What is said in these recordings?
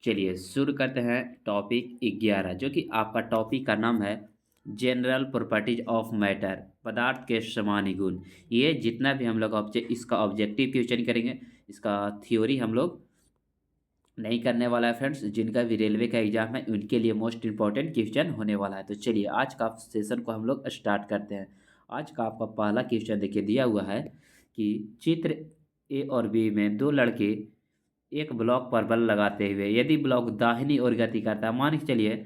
चलिए शुरू करते हैं टॉपिक 11 जो कि आपका टॉपिक का नाम है जनरल प्रॉपर्टीज ऑफ मैटर, पदार्थ के सामान्य गुण। ये जितना भी हम लोग इसका ऑब्जेक्टिव क्वेश्चन करेंगे, इसका थ्योरी हम लोग नहीं करने वाला है फ्रेंड्स। जिनका भी रेलवे का एग्जाम है उनके लिए मोस्ट इंपॉर्टेंट क्वेश्चन होने वाला है। तो चलिए आज का सेशन को हम लोग स्टार्ट करते हैं। आज का आपका पहला क्वेश्चन देखिए दिया हुआ है कि चित्र ए और बी में दो लड़के एक ब्लॉक पर बल लगाते हुए यदि ब्लॉक दाहिनी ओर गति करता है, मान के चलिए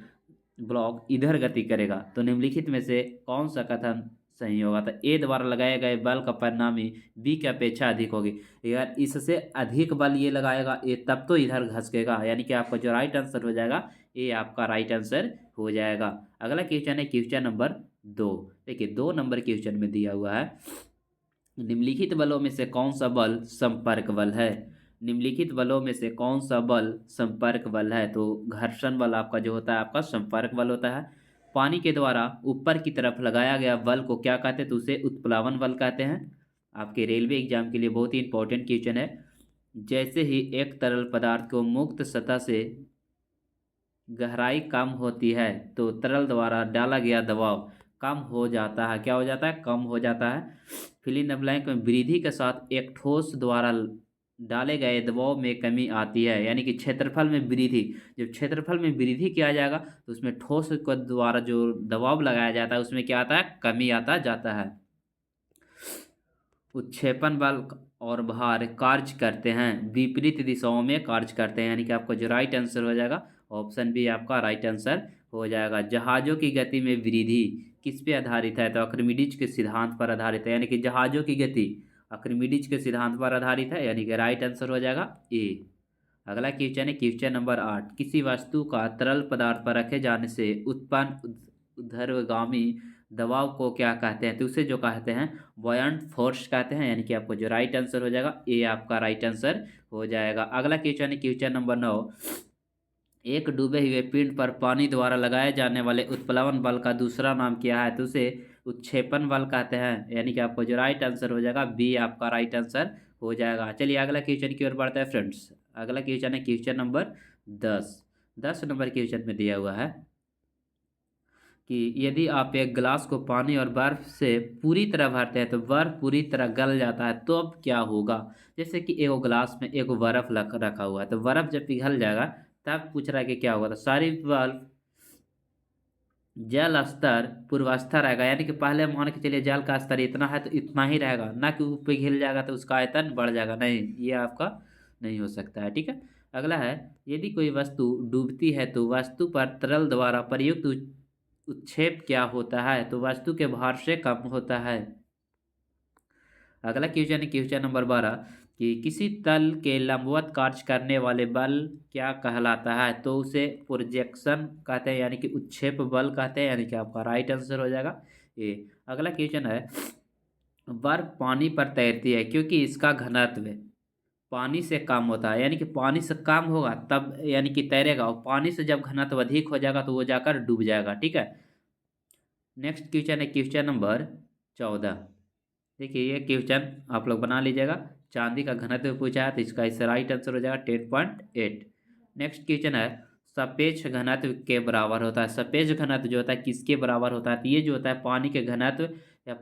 ब्लॉक इधर गति करेगा, तो निम्नलिखित में से कौन सा कथन सही होगा। तो ए द्वारा लगाए गए बल का परिणामी बी की अपेक्षा अधिक होगी। यार इससे अधिक बल ये लगाएगा ए, तब तो इधर घसकेगा, यानी कि आपका जो राइट आंसर हो जाएगा ये आपका राइट आंसर हो जाएगा। अगला क्वेश्चन है क्वेश्चन नंबर 2। देखिए 2 नंबर क्वेश्चन में दिया हुआ है निम्नलिखित बलों में से कौन सा बल संपर्क बल है। निम्नलिखित बलों में से कौन सा बल संपर्क बल है। तो घर्षण बल आपका जो होता है आपका संपर्क बल होता है। पानी के द्वारा ऊपर की तरफ लगाया गया बल को क्या कहते हैं, तो उसे उत्प्लावन बल कहते हैं। आपके रेलवे एग्जाम के लिए बहुत ही इंपॉर्टेंट क्वेश्चन है। जैसे ही एक तरल पदार्थ को मुक्त सतह से गहराई कम होती है तो तरल द्वारा डाला गया दबाव कम हो जाता है। क्या हो जाता है, कम हो जाता है। फिल इन द ब्लैंक में वृद्धि के साथ एक ठोस द्वारा डाले गए दबाव में कमी आती है, यानी कि क्षेत्रफल में वृद्धि। जब क्षेत्रफल में वृद्धि किया जाएगा तो उसमें ठोस के द्वारा जो दबाव लगाया जाता है उसमें क्या आता है, कमी आता जाता है। उत्क्षेपण बल और भार कार्य करते हैं विपरीत दिशाओं में कार्य करते हैं, यानी कि आपका जो राइट आंसर हो जाएगा ऑप्शन बी आपका राइट आंसर हो जाएगा। जहाजों की गति में वृद्धि किस पे आधारित है, तो आर्किमिडीज के सिद्धांत पर आधारित है, यानी कि जहाजों की गति आर्किमिडीज के सिद्धांत पर आधारित है, यानी कि राइट आंसर हो जाएगा ए। अगला क्वेश्चन है क्वेश्चन नंबर 8। किसी वस्तु का तरल पदार्थ पर रखे जाने से उत्पन्न ऊर्ध्वगामी दबाव को क्या कहते हैं, तो उसे जो कहते हैं बॉयंट फोर्स कहते हैं, यानी कि आपको जो राइट आंसर हो जाएगा ए आपका राइट आंसर हो जाएगा। अगला क्वेश्चन है क्वेश्चन नंबर 9। एक डूबे हुए पिंड पर पानी द्वारा लगाए जाने वाले उत्प्लवन बल का दूसरा नाम क्या है, तो उसे उत्क्षेपण बल कहते हैं, यानी कि आपको जो राइट आंसर हो जाएगा बी आपका राइट आंसर हो जाएगा। चलिए अगला क्वेश्चन की ओर बढ़ता है फ्रेंड्स। अगला क्वेश्चन है क्वेश्चन नंबर 10। 10 नंबर क्वेश्चन में दिया हुआ है कि यदि आप एक गिलास को पानी और बर्फ से पूरी तरह भरते हैं तो बर्फ पूरी तरह गल जाता है, तो अब क्या होगा। जैसे कि एक गिलास में एक बर्फ रखा हुआ है, तो बर्फ जब पिघल जाएगा तब पूछ रहा है कि क्या होगा। तो सारी बर्फ जल स्तर पूर्वावस्था रहेगा, यानी कि पहले मान के चलिए जल का स्तर इतना है तो इतना ही रहेगा, ना कि वो पिघल जाएगा तो उसका आयतन बढ़ जाएगा, नहीं ये आपका नहीं हो सकता है। ठीक है। अगला है यदि कोई वस्तु डूबती है तो वस्तु पर तरल द्वारा प्रयुक्त उत्क्षेप क्या होता है, तो वस्तु के भार से कम होता है। अगला क्वेश्चन है क्वेश्चन नंबर 12 कि किसी तल के लंबवत कार्य करने वाले बल क्या कहलाता है, तो उसे प्रोजेक्शन कहते हैं, यानी कि उत्क्षेप बल कहते हैं, यानी कि आपका राइट आंसर हो जाएगा ए। अगला क्वेश्चन है बर्फ पानी पर तैरती है क्योंकि इसका घनत्व पानी से कम होता है, यानी कि पानी से कम होगा तब यानी कि तैरेगा, और पानी से जब घनत्व अधिक हो जाएगा तो वो जाकर डूब जाएगा। ठीक है। नेक्स्ट क्वेश्चन है क्वेश्चन नंबर 14। देखिए ये क्वेश्चन आप लोग बना लीजिएगा। चांदी का घनत्व पूछा है तो इसका इस राइट आंसर हो जाएगा 10.8। नेक्स्ट क्वेश्चन है सापेक्ष घनत्व के बराबर होता है। सापेक्ष घनत्व जो होता है किसके बराबर होता है, तो ये जो होता है पानी के घनत्व या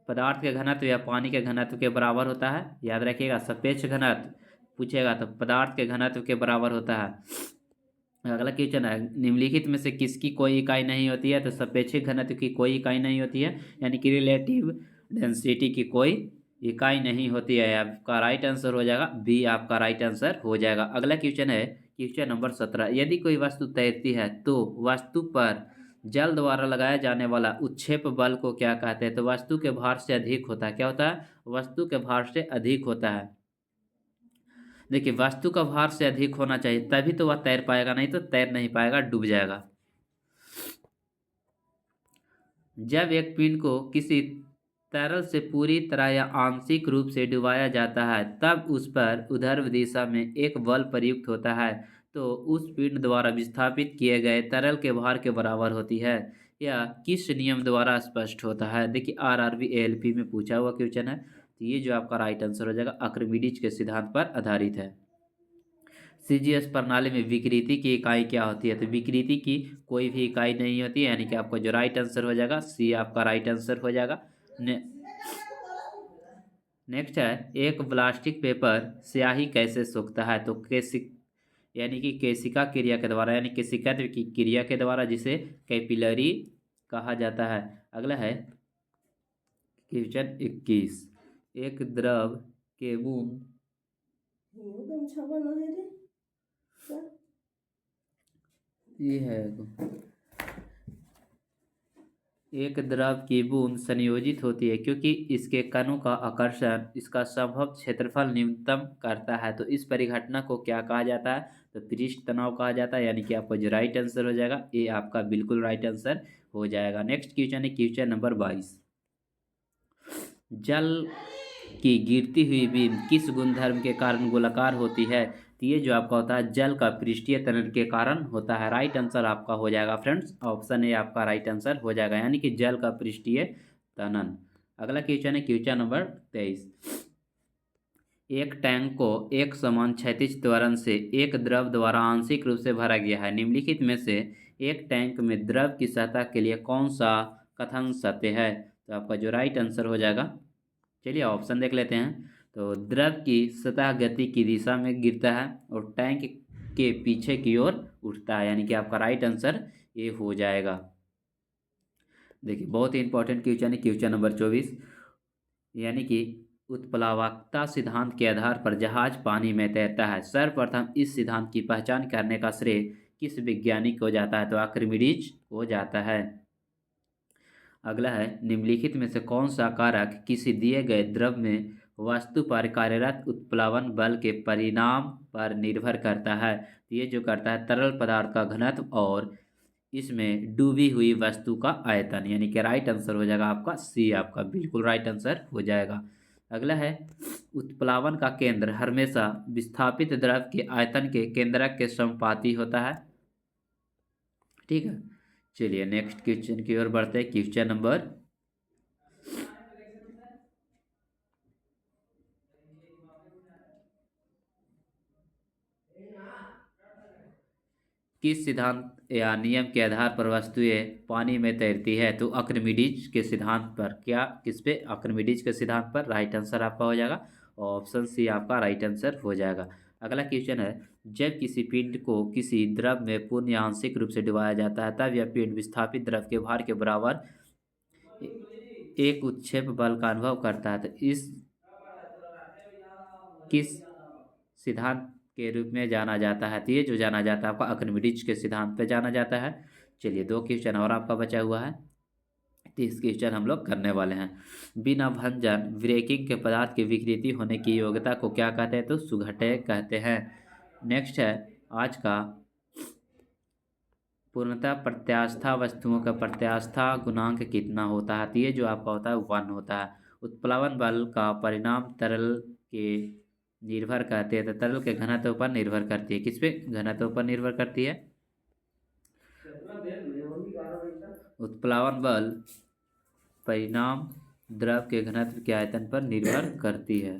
पदार्थ के घनत्व या पानी के घनत्व के बराबर होता है। याद रखिएगा सापेक्ष घनत्व पूछेगा तो पदार्थ के घनत्व के बराबर होता है। अगला क्वेश्चन है निम्नलिखित में से किसकी कोई इकाई नहीं होती है, तो सापेक्षिक घनत्व की कोई इकाई नहीं होती है, यानी कि रिलेटिव डेंसिटी की कोई इकाई नहीं होती है। आपका राइट आंसर हो जाएगा बी आपका राइट आंसर हो जाएगा। अगला क्वेश्चन है क्वेश्चन नंबर 17। यदि कोई वस्तु तैरती है तो वस्तु पर जल द्वारा लगाया जाने वाला उत्क्षेप बल को क्या कहते हैं, तो वस्तु के भार से अधिक होता है। क्या होता है, वस्तु के भार से अधिक होता है। देखिए वस्तु का भार से अधिक होना चाहिए तभी तो वह तैर पाएगा, नहीं तो तैर नहीं पाएगा, डूब जाएगा। जब एक पिंड को किसी तरल से पूरी तरह या आंशिक रूप से डुबाया जाता है तब उस पर ऊर्ध्व दिशा में एक बल प्रयुक्त होता है, तो उस पिंड द्वारा विस्थापित किए गए तरल के भार के बराबर होती है। यह किस नियम द्वारा स्पष्ट होता है। देखिए आरआरबी एएलपी में पूछा हुआ क्वेश्चन है, तो ये जो आपका राइट आंसर हो जाएगा आर्किमिडीज के सिद्धांत पर आधारित है। सीजीएस प्रणाली में विकृति की इकाई क्या होती है? तो विकृति की कोई भी इकाई नहीं होती है, यानी कि आपका जो राइट आंसर हो जाएगा सी आपका राइट आंसर हो जाएगा। नेक्स्ट है, एक प्लास्टिक पेपर स्याही कैसे सूखता है? तो केसिक यानी कि केशिका क्रिया के द्वारा, यानी केशिकत्व की क्रिया के द्वारा, जिसे कैपिलरी कहा जाता है। अगला है क्वेश्चन 21, एक द्रव के बूंद ये है एक द्रव की बूंद संयोजित होती है क्योंकि इसके कणों का आकर्षण इसका संभव क्षेत्रफल न्यूनतम करता है। तो इस परिघटना को क्या कहा जाता है? तो पृष्ठ तनाव कहा जाता है, यानी कि आपको जो राइट आंसर हो जाएगा ये आपका बिल्कुल राइट आंसर हो जाएगा। नेक्स्ट क्वेश्चन है क्वेश्चन नंबर 22, जल की गिरती हुई बूंद किस गुणधर्म के कारण गोलाकार होती है? तो ये जो आपका होता है जल का पृष्ठीय त्वरण के कारण होता है। राइट आंसर आपका हो जाएगा फ्रेंड्स, ऑप्शन ए आपका राइट आंसर हो जाएगा, यानी कि जल का पृष्ठीय त्वरण। अगला क्वेश्चन है क्वेश्चन नंबर 23, एक टैंक को एक समान क्षैतिज त्वरण से एक द्रव द्वारा आंशिक रूप से भरा गया है। निम्नलिखित में से एक टैंक में द्रव की सतह के लिए कौन सा कथन सत्य है? तो आपका जो राइट आंसर हो जाएगा, चलिए ऑप्शन देख लेते हैं। तो द्रव की सतह गति की दिशा में गिरता है और टैंक के पीछे की ओर उठता है, यानी कि आपका राइट आंसर ये हो जाएगा। देखिए बहुत ही इंपॉर्टेंट क्वेश्चन है क्वेश्चन नंबर 24, यानी कि उत्प्लावकता सिद्धांत के आधार पर जहाज पानी में तैरता है। सर्वप्रथम इस सिद्धांत की पहचान करने का श्रेय किस वैज्ञानिक को जाता है? तो आर्किमिडीज को जाता है। अगला है, निम्नलिखित में से कौन सा कारक किसी दिए गए द्रव में वस्तु पर कार्यरत उत्प्लावन बल के परिणाम पर निर्भर करता है? तो ये जो करता है तरल पदार्थ का घनत्व और इसमें डूबी हुई वस्तु का आयतन, यानी कि राइट आंसर हो जाएगा आपका सी, आपका बिल्कुल राइट आंसर हो जाएगा। अगला है, उत्प्लावन का केंद्र हमेशा विस्थापित द्रव के आयतन के केंद्रक के समानुपाती होता है। ठीक है, चलिए नेक्स्ट क्वेश्चन की ओर बढ़ते हैं। क्वेश्चन नंबर 'किस सिद्धांत या नियम के आधार पर वस्तुएं पानी में तैरती है? तो आर्किमिडीज के सिद्धांत पर। क्या किस पे? आर्किमिडीज के सिद्धांत पर। राइट आंसर आपका हो जाएगा, ऑप्शन सी आपका राइट आंसर हो जाएगा। अगला क्वेश्चन है, जब किसी पिंड को किसी द्रव में पूर्ण या आंशिक रूप से डुबाया जाता है तब यह पिंड विस्थापित द्रव के भार के बराबर एक उत्क्षेप बल का अनुभव करता है। तो इस किस सिद्धांत के रूप में जाना जाता है? तो ये जो जाना जाता है आपका आर्किमिडीज के सिद्धांत पे जाना जाता है। चलिए 2 क्वेश्चन और आपका बचा हुआ है, 30 क्वेश्चन हम लोग करने वाले हैं। बिना भंजन ब्रेकिंग के पदार्थ की विकृति होने की योग्यता को क्या कहते हैं? तो सुघटे कहते हैं। नेक्स्ट है आज का, पूर्णतः प्रत्यास्था वस्तुओं का प्रत्यास्था गुणांक कितना होता है? तो ये जो आपका होता है 1 होता है। उत्प्लावन बल का परिणाम तरल के निर्भर करती है, तो तरल के घनत्व पर निर्भर करती है। किस पे घनत्व पर निर्भर करती है? उत्प्लावन बल परिणाम द्रव के घनत्व के आयतन पर निर्भर करती है।